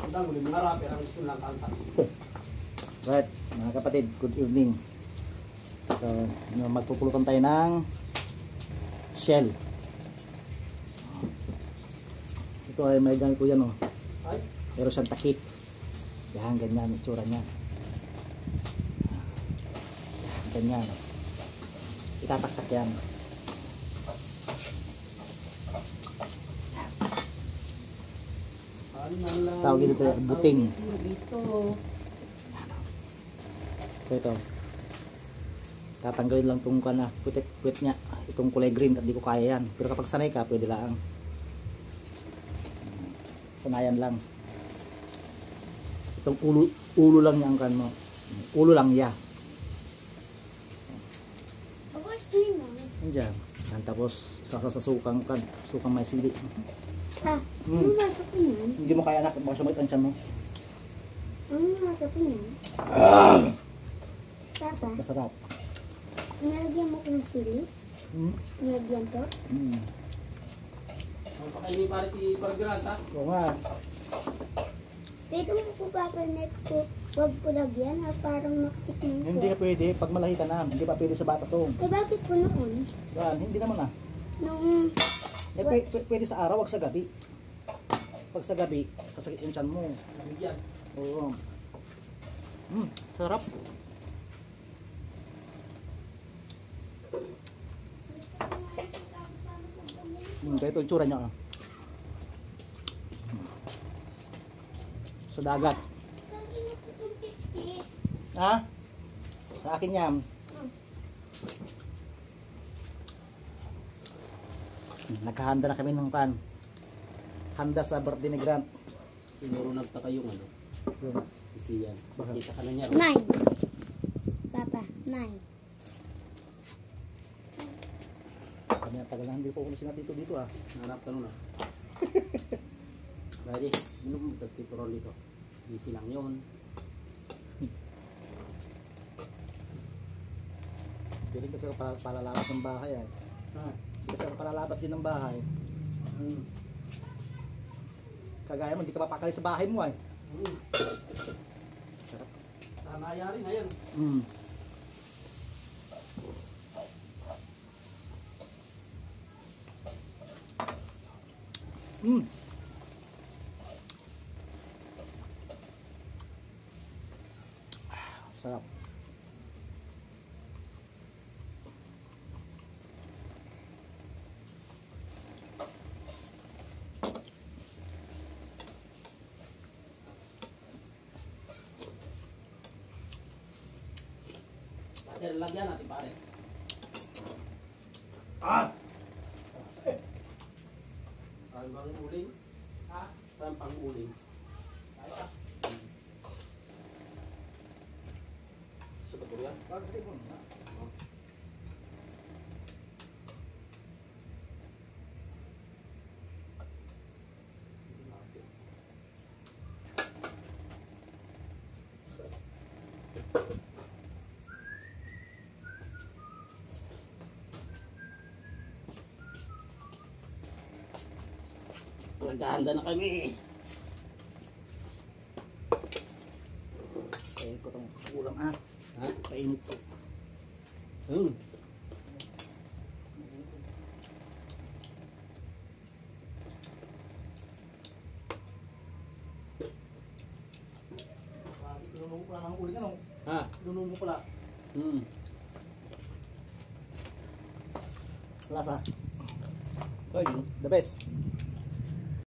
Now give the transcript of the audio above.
Ang muli mga rapper ang gusto lang kanta. Right, mga kapatid, good evening. So, magpupulutan tayo ng shell. Ito ay may gamit po yan, oh. Ay, Pero siyang takip. Yan, ganyan, itsura niya. Ganyan. Itataktak yan. Tawag dito buting. So ito, tatanggalin lang itong puwit niya, itong kulay green, at di ko kaya yan. Pero kapag sanay ka, pwede lang. Sanayan lang. Itong ulo lang niya ang kan mo. Ulo lang niya. Diyan. Tapos sasukang kan, sukang may sili. Ano nasa ko yun? Hindi mo kaya, anak, baka sumait ang tiyan mo. Ano nasa ko yun? Papa, Masarap. nalagyan mo kong sili? Nalagyan to? pakainin pare si Pargrant ha. Oo nga. Pwede mo po Papa next ko, wag po lagyan ha, parang makitikman ko. Hindi na pwede. Pag malahi ka na, hindi pa pwede sa bata to. Eh bakit po noon? Saan? Hindi naman ah. Nung, Pwede sa araw, wag sa gabi. Pag sa gabi, sasakit yung tiyan mo. Nabigyan. Oo. Sarap. Ito yung tsura niya. Sa dagat. Ha? Sa akin yan. Naghahanda na kami ng pan. Handa sa birthday ni Grant. Siguro nagtaka yung ano. Yun. Isi yan. Kita ka na niya. 9. Papa, 9. Sabi na tagal na hindi po kung sinatito dito ah. Hanap ka nun ah. Dali, ano mo tas dito ron dito? Isi lang yun. Piling kasi ako palalabas ng bahay ah. Kasi ako palalabas din ng bahay. Kagaya mo, hindi ka papakali sa bahay mo ay. Sana yari na yan. Sarap. Pati lagyan natin pare. Parang pang uling. Parang pang uling. Sa betul ya? Naghahanda na kami. Kain ko itong ulam ah. Ha? Kainit ko. Tinunong ko pala ng uling ano? Ha? Tinunong ko pala. Hmm. Lasa. Ay, The best.